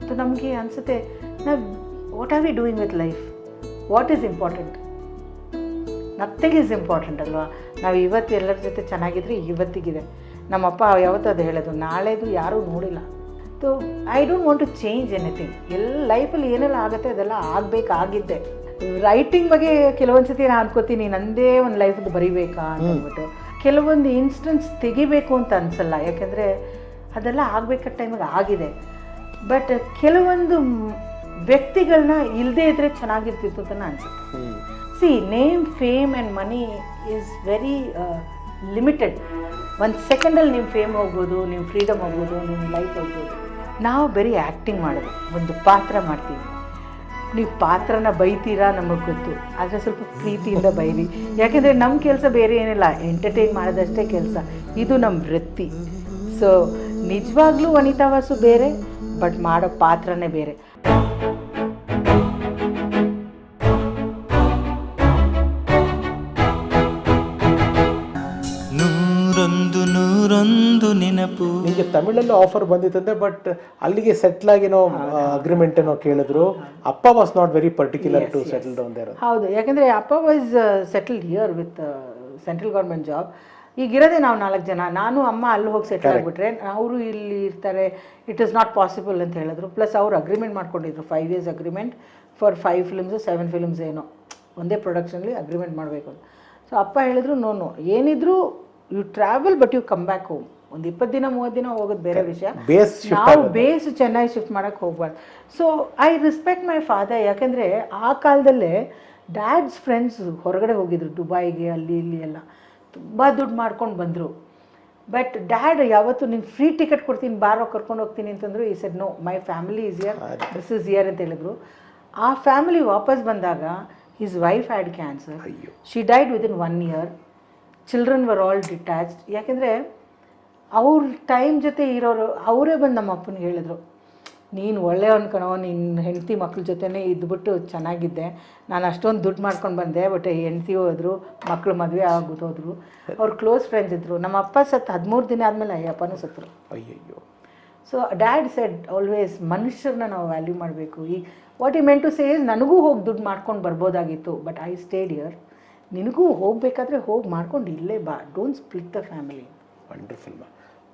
So ನಮಗೆ ಅನಿಸುತ್ತೆ ನಾವು what are we doing with life, what is important? Nothing is important ಅಲ್ವಾ. ನಾವು ಇವತ್ತು ಎಲ್ಲರ ಜೊತೆ ಚೆನ್ನಾಗಿದ್ರೆ ಇವತ್ತಿಗಿದೆ. ನಮ್ಮಪ್ಪ ಯಾವತ್ತೂ ಅದು ಹೇಳೋದು, ನಾಳೆದು ಯಾರೂ ನೋಡಿಲ್ಲ. So I don't want to change anything. ಲೈಫಲ್ಲಿ ಏನೆಲ್ಲ ಆಗುತ್ತೆ ಅದೆಲ್ಲ ಆಗಬೇಕಾಗಿದ್ದೆ. ರೈಟಿಂಗ್ ಬಗ್ಗೆ ಕೆಲವೊಂದು ಸತಿ ನಾನು ಅನ್ಕೋತೀನಿ, ನಂದೇ ಒಂದು ಲೈಫದ್ದು ಬರಿಬೇಕಾ ಅಂತ ಅಂದ್ಬಿಟ್ಟು. ಕೆಲವೊಂದು ಇನ್ಸ್ಟೆನ್ಸ್ ತೆಗಿಬೇಕು ಅಂತ ಅನಿಸಲ್ಲ, ಯಾಕೆಂದರೆ ಅದೆಲ್ಲ ಆಗಬೇಕಾದ ಟೈಮಿಗೆ ಆಗಿದೆ. ಬಟ್ ಕೆಲವೊಂದು ವ್ಯಕ್ತಿಗಳನ್ನ ಇಲ್ಲದೇ ಇದ್ದರೆ ಚೆನ್ನಾಗಿರ್ತಿತ್ತು ಅಂತ ಅನಿಸುತ್ತೆ. C, name, fame and money is very limited. ಒಂದು ಸೆಕೆಂಡಲ್ಲಿ ನಿಮ್ಮ ಫೇಮ್ ಹೋಗ್ಬೋದು, ನಿಮ್ಮ ಫ್ರೀಡಮ್ ಹೋಗ್ಬೋದು, ನಿಮ್ಮ ಲೈಫ್ ಹೋಗ್ಬೋದು. ನಾವು ಬರೀ ಆ್ಯಕ್ಟಿಂಗ್ ಮಾಡೋದು, ಒಂದು ಪಾತ್ರ ಮಾಡ್ತೀವಿ. ನೀವು ಪಾತ್ರನ ಬೈತೀರಾ ನಮಗೆ ಗೊತ್ತು, ಆದರೆ ಸ್ವಲ್ಪ ಪ್ರೀತಿಯಿಂದ ಬೈರಿ. ಯಾಕೆಂದರೆ ನಮ್ಮ ಕೆಲಸ ಬೇರೆ ಏನಿಲ್ಲ, ಎಂಟರ್ಟೈನ್ ಮಾಡೋದಷ್ಟೇ ಕೆಲಸ. ಇದು ನಮ್ಮ ವೃತ್ತಿ. ಸೊ ನಿಜವಾಗ್ಲೂ ವನಿತಾ ವಾಸು ಬೇರೆ, ಬಟ್ ಮಾಡೋ ಪಾತ್ರನೇ ಬೇರೆ. ನೆನಪು. ನಿಮಗೆ ತಮಿಳಲ್ಲೂ ಆಫರ್ ಬಂದಿತ್ತಂತೆ, ಬಟ್ ಅಲ್ಲಿಗೆ ಸೆಟ್ಲ್ ಆಗಿನೋ ಅಗ್ರಿಮೆಂಟ್ ಏನೋ ಕೇಳಿದ್ರು. ಅಪ್ಪ was not very particular to settle down there. ಹೌದು, ಯಾಕಂದರೆ ಅಪ್ಪ was settled here with central government job. ಈಗಿರೋದೇ ನಾವು 4 ಜನ, ನಾನು ಅಮ್ಮ ಅಲ್ಲಿ ಹೋಗಿ ಸೆಟ್ಲ್ ಆಗಿಬಿಟ್ರೆ ಅವರು ಇಲ್ಲಿ ಇರ್ತಾರೆ, ಇಟ್ ಈಸ್ ನಾಟ್ ಪಾಸಿಬಲ್ ಅಂತ ಹೇಳಿದ್ರು. ಪ್ಲಸ್ ಅವ್ರು ಅಗ್ರಿಮೆಂಟ್ ಮಾಡ್ಕೊಂಡಿದ್ರು, 5 years agreement for 5 films 7 films ಏನೋ ಒಂದೇ ಪ್ರೊಡಕ್ಷನ್ಲಿ ಅಗ್ರಿಮೆಂಟ್ ಮಾಡಬೇಕು ಅಂತ. ಸೊ ಅಪ್ಪ ಹೇಳಿದ್ರು, ನೋ ಏನಿದ್ರು you travel but you come back home. ಒಂದು 20 ದಿನ 30 ದಿನ ಹೋಗೋದು ಬೇರೆ ವಿಷಯ, ನಾವು ಬೇಸ್ ಚೆನ್ನೈ ಶಿಫ್ಟ್ ಮಾಡೋಕ್ಕೆ ಹೋಗ್ಬಾರ್ದು. So I respect my father. ಯಾಕೆಂದರೆ ಆ ಕಾಲದಲ್ಲೇ ಡ್ಯಾಡ್ಸ್ ಫ್ರೆಂಡ್ಸ್ ಹೊರಗಡೆ ಹೋಗಿದ್ರು, ದುಬೈಗೆ ಅಲ್ಲಿ ಇಲ್ಲಿ ಎಲ್ಲ ತುಂಬ ದುಡ್ಡು ಮಾಡ್ಕೊಂಡು ಬಂದರು. ಬಟ್ ಡ್ಯಾಡ್ ಯಾವತ್ತು ನೀನು ಫ್ರೀ ಟಿಕೆಟ್ ಕೊಡ್ತೀನಿ, ಬಾರೋ ಕರ್ಕೊಂಡು ಹೋಗ್ತೀನಿ ಅಂತಂದರು. He said no, my family is here, this is here ಅಂತ ಹೇಳಿದ್ರು. ಆ ಫ್ಯಾಮಿಲಿ ವಾಪಸ್ ಬಂದಾಗ his wife had cancer. She died within 1 year. Children were all detached. ಯಾಕೆಂದರೆ ಅವ್ರ ಟೈಮ್ ಜೊತೆ ಇರೋರು ಅವರೇ ಬಂದು ನಮ್ಮ ಅಪ್ಪನಿಗೆ ಹೇಳಿದ್ರು, ನೀನು ಒಳ್ಳೆಯವನು ಕಣೋ, ನಿನ್ನ ಹೆಂಡತಿ ಮಕ್ಳ ಜೊತೆನೇ ಇದ್ಬಿಟ್ಟು ಚೆನ್ನಾಗಿದ್ದೆ, ನಾನು ಅಷ್ಟೊಂದು ದುಡ್ಡು ಮಾಡ್ಕೊಂಡು ಬಂದೆ, ಬಟ್ ಹೆಂಡತಿ ಹೋದ್ರು, ಮಕ್ಕಳು ಮದುವೆ ಆಗೋದ್ರು. ಅವ್ರು ಕ್ಲೋಸ್ ಫ್ರೆಂಡ್ಸ್ ಇದ್ದರು. ನಮ್ಮ ಅಪ್ಪ ಸತ್ತು 13 ದಿನ ಆದಮೇಲೆ ಅಯ್ಯಪ್ಪನೂ ಸತ್ತರು. ಅಯ್ಯಯ್ಯೋ. ಸೊ ಡ್ಯಾಡ್ ಸೆಡ್ ಆಲ್ವೇಸ್ ಮನುಷ್ಯರನ್ನ ನಾವು ವ್ಯಾಲ್ಯೂ ಮಾಡಬೇಕು. ಈ ವಾಟ್ ಈ ಮೆಂಟ್ ಟು ಸೇ ಇಸ್, ನನಗೂ ಹೋಗಿ ದುಡ್ಡು ಮಾಡ್ಕೊಂಡು ಬರ್ಬೋದಾಗಿತ್ತು, ಬಟ್ ಐ ಸ್ಟೇಡ್ ಹಿಯರ್. ನಿನಗೂ ಹೋಗಬೇಕಾದ್ರೆ ಹೋಗಿ ಮಾಡ್ಕೊಂಡು ಇಲ್ಲೇ ಬಾ, don't split the family. Wonderful,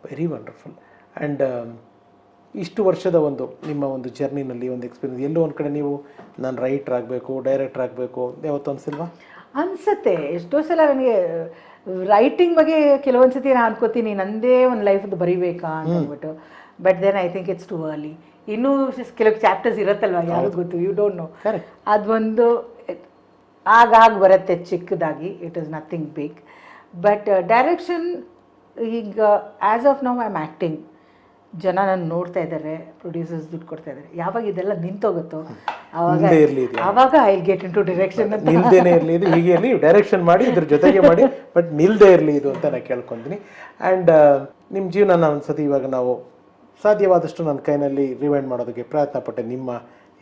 very wonderful. And ಇಷ್ಟು ವರ್ಷದ ಒಂದು ನಿಮ್ಮ ಒಂದು ಜರ್ನಿನಲ್ಲಿ ಒಂದು ಎಕ್ಸ್ಪೀರಿಯನ್ಸ್, ಎಲ್ಲೋ ಒಂದು ಕಡೆ ನೀವು ನಾನು ರೈಟರ್ ಆಗಬೇಕು, ಡೈರೆಕ್ಟರ್ ಆಗಬೇಕು ಯಾವತ್ತು ಅನಿಸಿಲ್ವಾ? ಅನಿಸುತ್ತೆ. ಎಷ್ಟೋ ಸಲ ನನಗೆ ರೈಟಿಂಗ್ ಬಗ್ಗೆ ಕೆಲವೊಂದು ಸತಿ ನಾನು ಅನ್ಕೋತೀನಿ, ನಂದೇ ಒಂದು ಲೈಫದ್ದು ಬರಿಬೇಕಾ ಅಂತ ಅಂದ್ಬಿಟ್ಟು. But then I think it's too early. ಇನ್ನೂ ಕೆಲವು ಚಾಪ್ಟರ್ಸ್ ಇರುತ್ತಲ್ವ, ಯಾರಿಗೂ ಗೊತ್ತು, ಯು ಡೋಂಟ್ ನೋ. ಅದೊಂದು ಆಗಾಗ ಬರುತ್ತೆ ಚಿಕ್ಕದಾಗಿ, it is nothing big. But direction ಈಗ as of now I am acting. ಜನ ನಾನು ನೋಡ್ತಾ ಇದ್ದಾರೆ, ಪ್ರೊಡ್ಯೂಸರ್ಸ್ ದುಡ್ಡು ಕೊಡ್ತಾ ಇದ್ದಾರೆ. ಯಾವಾಗ ಇದೆಲ್ಲ ನಿಂತೋಗುತ್ತೋ ಆವಾಗ I get into direction. ನಿಲ್ದೇನೆ ಇರಲಿ ಇದು, ಹೀಗೆ ಇರಲಿ, ಡೈರೆಕ್ಷನ್ ಮಾಡಿ, ಇದ್ರ ಜೊತೆಗೆ ಮಾಡಿ, ಬಟ್ ನಿಲ್ದೇ ಇರಲಿ ಇದು ಅಂತ ನಾನು ಕೇಳ್ಕೊತೀನಿ. ಆ್ಯಂಡ್ ನಿಮ್ಮ ಜೀವನ ಒಂದ್ಸತಿ ಇವಾಗ ನಾವು ಸಾಧ್ಯವಾದಷ್ಟು ನನ್ನ ಕೈನಲ್ಲಿ ರಿವೈಂಡ್ ಮಾಡೋದಕ್ಕೆ ಪ್ರಯತ್ನ ಪಟ್ಟೆ. ನಿಮ್ಮ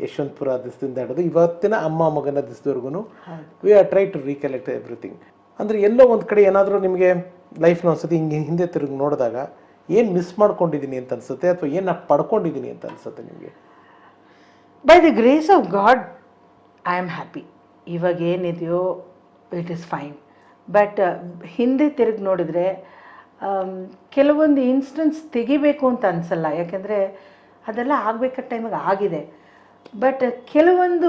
ಯಶವಂತಪುರ ದಿಸದಿಂದ ಹಿಡಿದು ಇವತ್ತಿನ ಅಮ್ಮ ಮಗನ ದಿಸದವರೆಗೂ we are try to recollect everything. ಅಂದರೆ ಎಲ್ಲೋ ಒಂದು ಕಡೆ ಏನಾದರೂ ನಿಮಗೆ ಲೈಫ್ನ ಒಂದ್ಸತಿ ಹಿಂಗೆ ಹಿಂದೆ ತಿರುಗಿ ನೋಡಿದಾಗ ಏನು ಮಿಸ್ ಮಾಡ್ಕೊಂಡಿದ್ದೀನಿ ಅಂತ ಅನಿಸುತ್ತೆ, ಅಥವಾ ಏನು ಪಡ್ಕೊಂಡಿದ್ದೀನಿ ಅಂತ ಅನಿಸುತ್ತೆ ನಿಮಗೆ? By the grace of god I am happy. ಇವಾಗ ಏನಿದೆಯೋ ಇಟ್ ಈಸ್ ಫೈನ್. ಬಟ್ ಹಿಂದೆ ತಿರುಗಿ ನೋಡಿದ್ರೆ ಕೆಲವೊಂದು ಇನ್ಸ್ಟೆನ್ಸ್ ತೆಗಿಬೇಕು ಅಂತ ಅನಿಸಲ್ಲ, ಯಾಕೆಂದರೆ ಅದೆಲ್ಲ ಆಗಬೇಕಾದ ಟೈಮಿಗೆ ಆಗಿದೆ. ಬಟ್ ಕೆಲವೊಂದು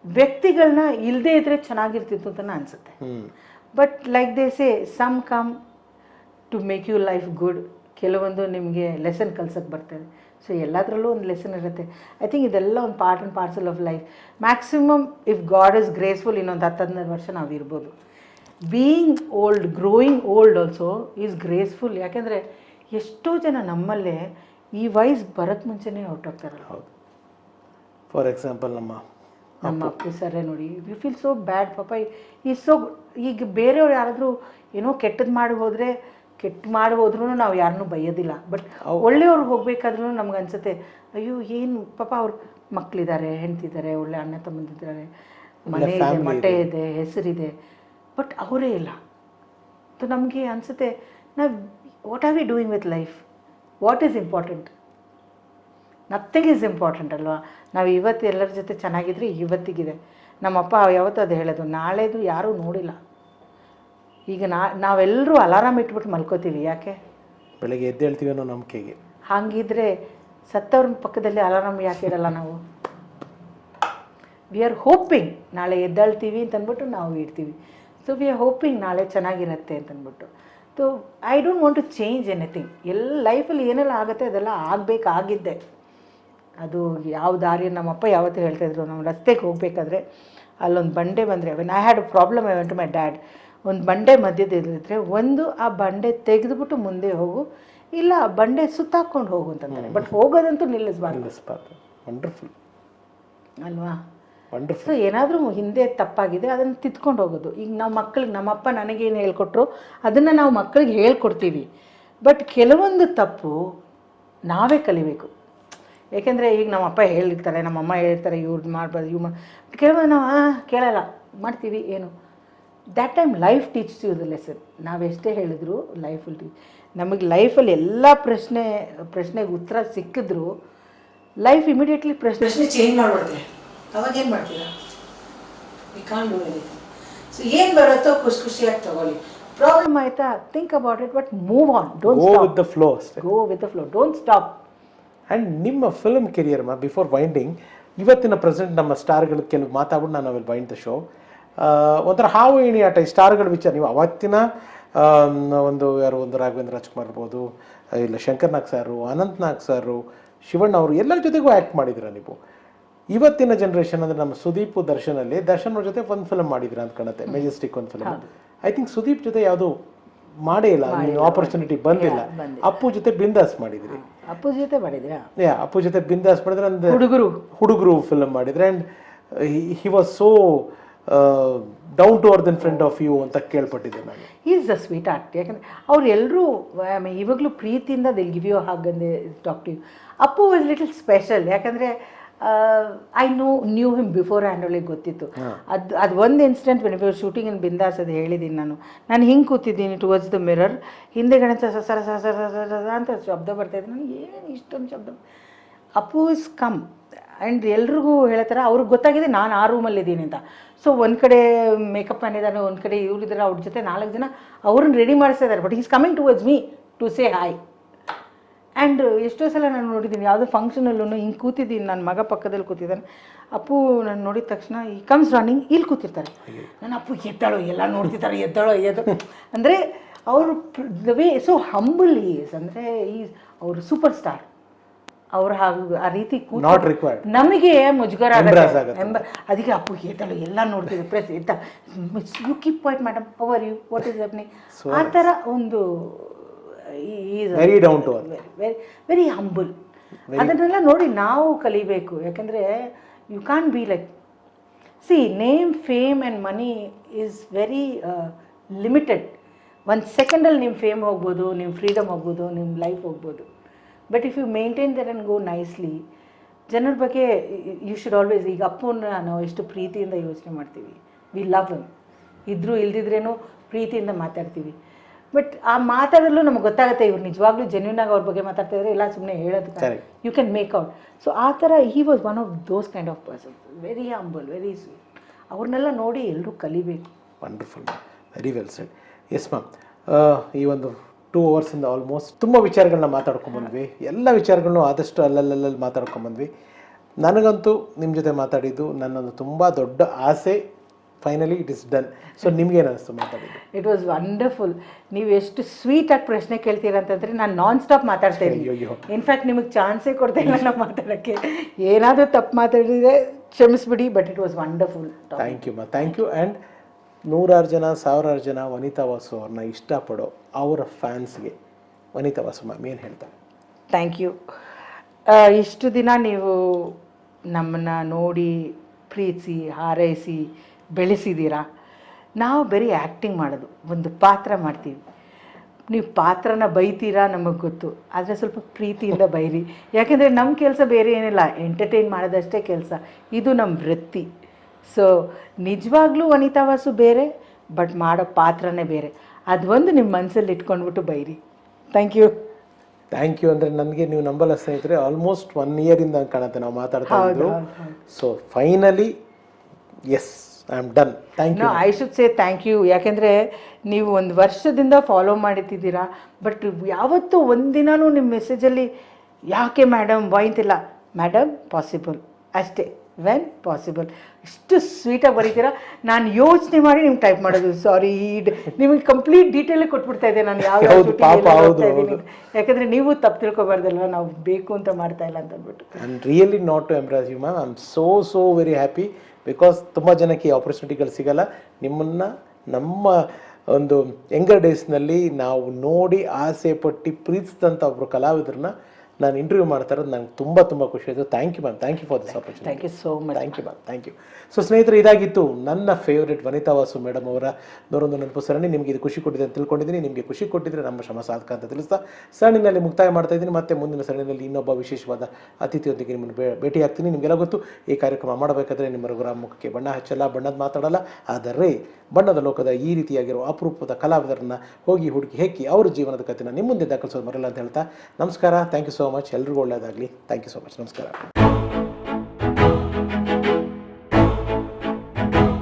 ವ್ಯಕ್ತಿಗಳನ್ನ ಇಲ್ಲದೇ ಇದ್ದರೆ ಚೆನ್ನಾಗಿರ್ತಿತ್ತು ಅಂತ ಅನಿಸುತ್ತೆ. But like they say, some come to make you life good. ಕೆಲವೊಂದು ನಿಮಗೆ ಲೆಸನ್ ಕಲ್ಸೋಕ್ಕೆ ಬರ್ತದೆ. ಸೊ ಎಲ್ಲದರಲ್ಲೂ ಒಂದು ಲೆಸನ್ ಇರುತ್ತೆ. ಐ ಥಿಂಕ್ ಇದೆಲ್ಲ ಒಂದು part and parcel of life. Maximum if god is graceful, ಇನ್ನೊಂದು 10-15 ವರ್ಷ ನಾವು ಇರ್ಬೋದು. Being old, growing old also is graceful. ಯಾಕೆಂದರೆ ಎಷ್ಟೋ ಜನ ನಮ್ಮಲ್ಲೇ ಈ ವಯಸ್ಸು ಬರೋಕ್ಕೆ ಮುಂಚೆನೇ ಹೊರಟೋಗ್ತಾರಲ್ಲ. ಹೌದು. ಫಾರ್ ಎಕ್ಸಾಂಪಲ್ ನಮ್ಮ ಅಪ್ಪು ಸರೇ ನೋಡಿ, ವಿ ಫೀಲ್ ಸೋ ಬ್ಯಾಡ್. ಪಾಪ ಈ ಸೋ, ಈಗ ಬೇರೆಯವ್ರು ಯಾರಾದರೂ ಏನೋ ಕೆಟ್ಟದ್ದು ಮಾಡಿ ಹೋದ್ರೂ ನಾವು ಯಾರನ್ನೂ ಬೈಯೋದಿಲ್ಲ. ಬಟ್ ಒಳ್ಳೆಯವ್ರು ಹೋಗ್ಬೇಕಾದ್ರೂ ನಮ್ಗೆ ಅನ್ಸುತ್ತೆ, ಅಯ್ಯೋ ಏನು ಪಾಪ ಅವ್ರ ಮಕ್ಕಳಿದ್ದಾರೆ, ಹೆಂಡ್ತಿದ್ದಾರೆ, ಒಳ್ಳೆ ಅಣ್ಣ ತಮ್ಮಂದಿದ್ದಾರೆ, ಮನೆ ಇದೆ, ಮಠ ಇದೆ, ಹೆಸರಿದೆ, ಬಟ್ ಅವರೇ ಇಲ್ಲ. ಸೊ ನಮಗೆ ಅನಿಸುತ್ತೆ, ನಾವು what are we doing with life, what is important? Nothing is important ಅಲ್ವಾ. ನಾವು ಇವತ್ತು ಎಲ್ಲರ ಜೊತೆ ಚೆನ್ನಾಗಿದ್ರೆ ಇವತ್ತಿಗಿದೆ. ನಮ್ಮಪ್ಪ ಯಾವತ್ತೂ ಅದು ಹೇಳೋದು, ನಾಳೆದು ಯಾರೂ ನೋಡಿಲ್ಲ. ಈಗ ನಾವೆಲ್ಲರೂ ಅಲಾರಾಮ್ ಇಟ್ಬಿಟ್ಟು ಮಲ್ಕೋತೀವಿ, ಯಾಕೆ? ಬೆಳಗ್ಗೆ ಎದ್ದೇಳ್ತೀವಿ ಅನ್ನೋ ನಂಬಿಕೆಗೆ. ಹಾಗಿದ್ರೆ ಸತ್ತವ್ರ ಪಕ್ಕದಲ್ಲಿ ಅಲಾರಾಮ್ ಯಾಕೆ ಇಡಲ್ಲ ನಾವು? ವಿ ಆರ್ ಹೋಪಿಂಗ್ ನಾಳೆ ಎದ್ದೇಳ್ತೀವಿ ಅಂತಂದ್ಬಿಟ್ಟು ನಾವು ಇಡ್ತೀವಿ. ಸೊ ವಿ ಆರ್ ಹೋಪಿಂಗ್ ನಾಳೆ ಚೆನ್ನಾಗಿರುತ್ತೆ ಅಂತಂದ್ಬಿಟ್ಟು. So I don't want to change anything. ಲೈಫಲ್ಲಿ ಏನೆಲ್ಲ ಆಗುತ್ತೆ ಅದೆಲ್ಲ ಆಗಬೇಕಾಗಿದ್ದೆ. ಅದು ಯಾವ ದಾರಿ, ನಮ್ಮಪ್ಪ ಯಾವತ್ತೂ ಹೇಳ್ತಾಯಿದ್ರು, ನಾವು ರಸ್ತೆಗೆ ಹೋಗಬೇಕಾದ್ರೆ ಅಲ್ಲೊಂದು ಬಂಡೆ ಬಂದರೆ, when I had a problem I went to my dad, ಒಂದು ಬಂಡೆ ಮಧ್ಯದಲ್ಲಿದ್ದರೆ ಒಂದು ಆ ಬಂಡೆ ತೆಗೆದುಬಿಟ್ಟು ಮುಂದೆ ಹೋಗು, ಇಲ್ಲ ಆ ಬಂಡೆ ಸುತ್ತಾಕೊಂಡು ಹೋಗು ಅಂತಂತಾರೆ. ಬಟ್ ಹೋಗೋದಂತೂ ನಿಲ್ಲಿಸಬಾರ್ದು. ವಂಡರ್ಫುಲ್ ಅಲ್ವಾ? ವಂಡರ್ಫುಲ್. ಸೊ ಏನಾದರೂ ಹಿಂದೆ ತಪ್ಪಾಗಿದೆ ಅದನ್ನು ತಿದ್ಕೊಂಡು ಹೋಗೋದು. ಈಗ ನಾವು ಮಕ್ಕಳಿಗೆ, ನಮ್ಮಪ್ಪ ನನಗೇನು ಹೇಳ್ಕೊಟ್ರು ಅದನ್ನು ನಾವು ಮಕ್ಕಳಿಗೆ ಹೇಳ್ಕೊಡ್ತೀವಿ. ಬಟ್ ಕೆಲವೊಂದು ತಪ್ಪು ನಾವೇ ಕಲಿಬೇಕು. ಏಕೆಂದರೆ ಈಗ ನಮ್ಮಪ್ಪ ಹೇಳಿರ್ತಾರೆ, ನಮ್ಮಮ್ಮ ಹೇಳಿರ್ತಾರೆ, ಇವ್ರದ್ದು ಮಾಡ್ಬಾರ್ದು, ಇವ್ರು ಕೆಲವೊಂದು ನಾವು ಕೇಳಲ್ಲ, ಮಾಡ್ತೀವಿ. ಏನು that time life teaches you the lesson. ನಾವೆಷ್ಟೇ ಹೇಳಿದ್ರು ಲೈಫಲ್ಲಿ ನಮಗೆ ಲೈಫಲ್ಲಿ ಎಲ್ಲ ಪ್ರಶ್ನೆಗೆ ಉತ್ತರ ಸಿಕ್ಕಿದ್ರು ಲೈಫ್ ಇಮಿಡಿಯೇಟ್ಲಿ ಪ್ರಶ್ನೆ ಚೇಂಜ್ ಮಾಡ್ಬಿಡುತ್ತೆ. ಅವಾಗ ಏನು ಮಾಡ್ತೀರಾ? We can't do anything. So ಏನು ಬರುತ್ತೋ ಖುಷಿಯಾಗಿ ತಗೊಳ್ಳಿ. ಪ್ರಾಬ್ಲಮ್ ಆಯಿತಾ, think about it, but move on. Don't go with the flow. Go with the flow, don't stop. And ನಿಮ್ಮ ಫಿಲ್ಮ್ ಕೆರಿಯರ್ ಬಿಫೋರ್ ವೈಂಡಿಂಗ್, ಇವತ್ತಿನ ಪ್ರೆಸೆಂಟ್ ನಮ್ಮ ಸ್ಟಾರ್ಗಳು ಕೆಲವು ಮಾತಾಡ್ಬಿಟ್ಟು ನಾನು ವಿಲ್ ವೈಂಡ್ ದ ಶೋ. ಒಂಥರ ಹಾವು ಏಣಿ ಆಟ, ಈ ಸ್ಟಾರ್ಗಳ ವಿಚಾರ. ನೀವು ಅವತ್ತಿನ ಒಂದು ರಾಘವೇಂದ್ರ ರಾಜ್ಕುಮಾರ್ ಇರ್ಬೋದು, ಇಲ್ಲ ಶಂಕರ್ ನಾಗ್ ಸಾರು, ಅನಂತ್ ನಾಗ್ ಸಾರು, ಶಿವಣ್ಣ ಅವರು ಎಲ್ಲರ ಜೊತೆಗೂ ಆ್ಯಕ್ಟ್ ಮಾಡಿದ್ದೀರಾ ನೀವು. ಇವತ್ತಿನ ಜನ್ರೇಷನ್ ಅಂದರೆ ನಮ್ಮ ಸುದೀಪ್ ದರ್ಶನಲ್ಲಿ, ದರ್ಶನ್ ಅವ್ರ ಜೊತೆ ಒಂದು ಫಿಲ್ಮ್ ಮಾಡಿದಿರ ಅಂತ ಕಾಣುತ್ತೆ, ಮೆಜೆಸ್ಟಿಕ್ ಒಂದು ಫಿಲ್ಮ್. ಐ ಥಿಂಕ್ ಸುದೀಪ್ ಜೊತೆ ಯಾವುದು ಮಾಡೇ ಇಲ್ಲ, ಆಪರ್ಚುನಿಟಿ ಬಂದಿಲ್ಲ. ಅಪ್ಪು ಜೊತೆ ಬಿಂದಾಸ್ ಮಾಡಿದ್ರಿ. ಅಪ್ಪು ಜೊತೆ ಮಾಡಿದ್ರಾ? ಅಪ್ಪು ಜೊತೆ ಬಿಂದಾಸ್ ಮಾಡಿದ್ರೆ, ಒಂದು ಹುಡುಗರು ಫಿಲ್ಮ್ ಮಾಡಿದ್ರೆ. And he was so down to earth in front of you ಅಂತ ಕೇಳ್ಪಟ್ಟಿದ್ದೆ ನಾನು. Is a sweetheart. ಯಾಕಂದರೆ ಅವ್ರು ಎಲ್ಲರೂ ಇವಾಗಲೂ ಪ್ರೀತಿಯಿಂದ ದೇ ಗಿವ್ ಯು ಹಾಗಂದೆ talk to you. Appu was little special. ಯಾಕಂದರೆ ಐ ನ್ಯೂ ಹಿಮ್ ಬಿಫೋರ್ ಹ್ಯಾಂಡೋಲಿಗೆ ಗೊತ್ತಿತ್ತು. ಅದು ಒಂದು incident when we were shooting in Bindaas, ಅದು ಹೇಳಿದ್ದೀನಿ ನಾನು ಹಿಂಗೆ ಕೂತಿದ್ದೀನಿ ಟುವರ್ಡ್ಸ್ ದ ಮಿರರ್, ಹಿಂದೆಗಡೆ ಸರ ಅಂತ ಶಬ್ದ ಬರ್ತಾಯಿದ್ದೆ. ನನಗೆ ಏನು ಇಷ್ಟೊಂದು ಶಬ್ದ. ಅಪ್ಪು ಇಸ್ ಕಮ್ ಆ್ಯಂಡ್ ಎಲ್ರಿಗೂ ಹೇಳ್ತಾರೆ, ಅವ್ರಿಗೆ ಗೊತ್ತಾಗಿದೆ ನಾನು ಆ ರೂಮಲ್ಲಿದ್ದೀನಿ ಅಂತ. ಸೊ ಒಂದು ಕಡೆ ಮೇಕಪ್ ಮ್ಯಾನ್ ಇದ್ದಾನೆ, ಒಂದು ಕಡೆ ಇವರಿದ್ದಾರೆ, ಅವ್ರ ಜೊತೆ 4 ಜನ ಅವ್ರನ್ನ ರೆಡಿ ಮಾಡಿಸ್ತಾ ಇದ್ದಾರೆ. But is coming towards me to say hi. And ಎಷ್ಟೋ ಸಲ ನಾನು ನೋಡಿದ್ದೀನಿ, ಯಾವುದೋ ಫಂಕ್ಷನಲ್ಲೂ ಹಿಂಗೆ ಕೂತಿದ್ದೀನಿ, ನನ್ನ ಮಗ ಪಕ್ಕದಲ್ಲಿ ಕೂತಿದ್ದಾನೆ. ಅಪ್ಪು ನಾನು ನೋಡಿದ ತಕ್ಷಣ ಈ ಕಮ್ಸ್ ರನ್ನಿಂಗ್ ಇಲ್ಲಿ ಕೂತಿರ್ತಾರೆ. ನಾನು ಅಪ್ಪು ಎದ್ದಾಳೋ, ಎಲ್ಲ ನೋಡ್ತಿದ್ದಾರೆ, ಎದ್ದಾಳೋ ಅಂದರೆ ಅವರು the way so humble is, ಅಂದರೆ ಅವರು ಸೂಪರ್ ಸ್ಟಾರ್. ಅವ್ರು ಆ ರೀತಿ ನಮಗೆ ಮುಜುಗರ ಆಗುತ್ತೆ. ಅದಕ್ಕೆ ಅಪ್ಪು ಎದ್ದಾಳು, ಎಲ್ಲ ನೋಡ್ತಿದ್ರು, ಪ್ರೆಸ್ ಎದ್ದ, you keep quiet madam, how are you, what is happening, ಆ ಥರ ಒಂದು very down to very humble. ಅದನ್ನೆಲ್ಲ ನೋಡಿ ನಾವು ಕಲಿಬೇಕು. ಯಾಕಂದರೆ you can be like, see name, fame and money is very limited. 1 ಸೆಕೆಂಡಲ್ಲಿ ನಿಮ್ಮ ಫೇಮ್ ಹೋಗ್ಬೋದು, ನಿಮ್ಮ ಫ್ರೀಡಮ್ ಹೋಗ್ಬೋದು, ನಿಮ್ಮ ಲೈಫ್ ಹೋಗ್ಬೋದು. But if you maintain that and go nicely, ಜನರ ಬಗ್ಗೆ ಯು ಶುಡ್ ಆಲ್ವೇಸ್. ಈಗ ಅಪ್ಪನ ನಾವು ಎಷ್ಟು ಪ್ರೀತಿಯಿಂದ ಯೋಚನೆ ಮಾಡ್ತೀವಿ, ವಿ ಲವ್ ಹಿಮ್. ಇದ್ದರೂ ಇಲ್ದಿದ್ರೇನು ಪ್ರೀತಿಯಿಂದ ಮಾತಾಡ್ತೀವಿ. ಬಟ್ ಆ ಮಾತಾಡಲು ನಮ್ಗೆ ಗೊತ್ತಾಗುತ್ತೆ, ಇವ್ರು ನಿಜವಾಗ್ಲೂ ಜೆನ್ಯೂನಾಗಿ ಅವ್ರ ಬಗ್ಗೆ ಮಾತಾಡ್ತಾ ಇದ್ದಾರೆ, ಇಲ್ಲ ಸುಮ್ಮನೆ ಹೇಳೋದಕ್ಕೆ you can make out. So ಆ ಥರ he was one of those kind of person, very humble, very sweet. ಅವ್ರನ್ನೆಲ್ಲ ನೋಡಿ ಎಲ್ಲರೂ ಕಲಿಬೇಕು. Wonderful, very well said. Yes ma'am, ಈ ಒಂದು 2 ಅವರ್ಸಿಂದ ಆಲ್ಮೋಸ್ಟ್ ತುಂಬ ವಿಚಾರಗಳನ್ನ ಮಾತಾಡ್ಕೊಂಬಂದ್ವಿ. ಎಲ್ಲ ವಿಚಾರಗಳನ್ನು ಆದಷ್ಟು ಅಲ್ಲಲ್ಲಿ ಮಾತಾಡ್ಕೊಂಬಂದ್ವಿ. ನನಗಂತೂ ನಿಮ್ಮ ಜೊತೆ ಮಾತಾಡಿದ್ದು ನನ್ನೊಂದು ತುಂಬ ದೊಡ್ಡ ಆಸೆ. Finally it is done. So ನಿಮ್ಗೇನು ಅನಿಸ್ತು ಮಾತಾಡಿದ್ದು? It was wonderful. ನೀವು ಎಷ್ಟು ಸ್ವೀಟಾಗಿ ಪ್ರಶ್ನೆ ಕೇಳ್ತೀರ ಅಂತಂದರೆ ನಾನು ನಾನ್ ಸ್ಟಾಪ್ ಮಾತಾಡ್ತಾ ಇದ್ದೀನಿ. ಇನ್ಫ್ಯಾಕ್ಟ್ ನಿಮಗೆ ಚಾನ್ಸೇ ಕೊಡ್ತಾ ಇಲ್ಲ ನಾವು ಮಾತಾಡೋಕ್ಕೆ. ಏನಾದರೂ ತಪ್ಪು ಮಾತಾಡಿದರೆ ಕ್ಷಮಿಸ್ಬಿಡಿ, but it was wonderful. Thank you ma'am, thank you. And 100 ಜನ 1000 ಜನ ವನಿತಾ ವಾಸು ಅವ್ರನ್ನ ಇಷ್ಟಪಡೋ ಅವರ ಫ್ಯಾನ್ಸ್ಗೆ ವನಿತಾ ವಾಸು ಮ್ಯಾಮ್ ಏನು ಹೇಳ್ತಾರೆ? Thank you. ಇಷ್ಟು ದಿನ ನೀವು ನಮ್ಮನ್ನು ನೋಡಿ, ಪ್ರೀತಿಸಿ, ಹಾರೈಸಿ, ಬೆಳೆಸಿದ್ದೀರಾ. ನಾವು ಬರೀ ಆ್ಯಕ್ಟಿಂಗ್ ಮಾಡೋದು, ಒಂದು ಪಾತ್ರ ಮಾಡ್ತೀವಿ. ನೀವು ಪಾತ್ರನ ಬೈತೀರಾ ನಮಗೆ ಗೊತ್ತು, ಆದರೆ ಸ್ವಲ್ಪ ಪ್ರೀತಿಯಿಂದ ಬೈರಿ. ಯಾಕೆಂದರೆ ನಮ್ಮ ಕೆಲಸ ಬೇರೆ ಏನಿಲ್ಲ, ಎಂಟರ್ಟೈನ್ ಮಾಡೋದಷ್ಟೇ ಕೆಲಸ. ಇದು ನಮ್ಮ ವೃತ್ತಿ. ಸೊ ನಿಜವಾಗ್ಲೂ ವನಿತಾ ವಾಸು ಬೇರೆ, ಬಟ್ ಮಾಡೋ ಪಾತ್ರನೇ ಬೇರೆ. ಅದೊಂದು ನಿಮ್ಮ ಮನಸ್ಸಲ್ಲಿ ಇಟ್ಕೊಂಡ್ಬಿಟ್ಟು ಬೈರಿ. Thank you. ಥ್ಯಾಂಕ್ ಯು ಅಂದರೆ ನನಗೆ ನೀವು ನಂಬಲ್ಲ ಸ್ನೇಹಿತರೆ, ಆಲ್ಮೋಸ್ಟ್ 1 ಇಯರಿಂದ ಕಾಣುತ್ತೆ ನಾವು ಮಾತಾಡ್ತಾ ಇದ್ದು. So finally yes I am done. Thank you. I should say thank you. ಯಾಕೆಂದರೆ ನೀವು ಒಂದು ವರ್ಷದಿಂದ ಫಾಲೋ ಮಾಡಿಟ್ಟಿದ್ದೀರಾ, ಬಟ್ ಯಾವತ್ತೂ ಒಂದಿನೂ ನಿಮ್ಮ ಮೆಸೇಜಲ್ಲಿ ಯಾಕೆ ಮೇಡಮ್ ವೈ ಅಂತಿಲ್ಲ, ಮೇಡಮ್ ಪಾಸಿಬಲ್ ಅಷ್ಟೇ, ವೆನ್ ಪಾಸಿಬಲ್, ಇಷ್ಟು ಸ್ವೀಟಾಗಿ ಬರೀತೀರಾ. ನಾನು ಯೋಚನೆ ಮಾಡಿ ನಿಮ್ಗೆ ಟೈಪ್ ಮಾಡೋದು. ಸಾರಿ, ನಿಮಗೆ ಕಂಪ್ಲೀಟ್ ಡೀಟೇಲ್ ಕೊಟ್ಬಿಡ್ತಾ ಇದ್ದೆ ನಾನು ಯಾವ ಹೋಗ್ತಾ ಇದ್ದೀನಿ. ಯಾಕಂದರೆ ನೀವು ತಪ್ಪು ತಿಳ್ಕೊಬಾರ್ದಲ್ವ, ನಾವು ಬೇಕು ಅಂತ ಮಾಡ್ತಾ ಇಲ್ಲ ಅಂತ ಅಂದ್ಬಿಟ್ಟು. I am really not to embarrass you ma'am. I am so very happy because ತುಂಬ ಜನಕ್ಕೆ ಈ ಆಪರ್ಚುನಿಟಿಗಳು ಸಿಗಲ್ಲ. ನಿಮ್ಮನ್ನು ನಮ್ಮ ಒಂದು ಯಂಗರ್ ಡೇಸ್ನಲ್ಲಿ ನಾವು ನೋಡಿ ಆಸೆ ಪಟ್ಟು ಪ್ರೀತಿಸಿದಂಥ ಒಬ್ಬರು ಕಲಾವಿದರನ್ನ ನಾನು ಇಂಟರ್ವ್ಯೂ ಮಾಡ್ತಾ ಇರೋದು ನಂಗೆ ತುಂಬ ಖುಷಿ ಆಯಿತು. Thank you ma'am, thank you for this opportunity. Thank you so much. Thank you ma'am, thank you. So ಸ್ನೇಹಿತರೆ, ಇದಾಗಿತ್ತು ನನ್ನ ಫೇವ್ರೇಟ್ ವನಿತಾ ವಾಸು ಮೇಡಮ್ ಅವರ 101 ನೆನಪು ಸರಣಿ. ನಿಮಗೆ ಇದು ಖುಷಿ ಕೊಟ್ಟಿದೆ ಅಂತ ತಿಳ್ಕೊಂಡಿದ್ದೀನಿ. ನಿಮಗೆ ಖುಷಿ ಕೊಟ್ಟಿದ್ರೆ ನಮ್ಮ ಶ್ರಮ ಸಾಧಕ ಅಂತ ತಿಳಿಸ್ತಾ ಸರಣಿನಲ್ಲಿ ಮುಕ್ತಾಯ ಮಾಡ್ತಾ ಇದ್ದೀನಿ. ಮತ್ತೆ ಮುಂದಿನ ಸರಣಿಯಲ್ಲಿ ಇನ್ನೊಬ್ಬ ವಿಶೇಷವಾದ ಅತಿಥಿಯೊಂದಿಗೆ ನಿಮ್ಮನ್ನು ಭೇಟಿ ಆಗ್ತೀನಿ. ನಿಮಗೆಲ್ಲ ಗೊತ್ತು, ಈ ಕಾರ್ಯಕ್ರಮ ಮಾಡಬೇಕಾದ್ರೆ ನಿಮ್ಮ ರಘುರಾಮ್ ಮುಖಕ್ಕೆ ಬಣ್ಣ ಹಚ್ಚಲ್ಲ, ಬಣ್ಣದ ಮಾತಾಡಲ್ಲ. ಆದರೆ ಬಣ್ಣದ ಲೋಕದ ಈ ರೀತಿಯಾಗಿರೋ ಅಪರೂಪದ ಕಲಾವಿದರನ್ನ ಹೋಗಿ ಹುಡುಕಿ ಹೆಕ್ಕಿ ಅವ್ರ ಜೀವನದ ಕಥೆನ ನಿಮ್ಮ ಮುಂದೆ ದಾಖಲಿಸೋದು ಮರಲ್ಲ ಅಂತ ಹೇಳ್ತಾ ನಮಸ್ಕಾರ. Thank you so much. ಎಲ್ರಿಗೂ ಒಳ್ಳೆಯದಾಗಲಿ. Thank you so much. ನಮಸ್ಕಾರ.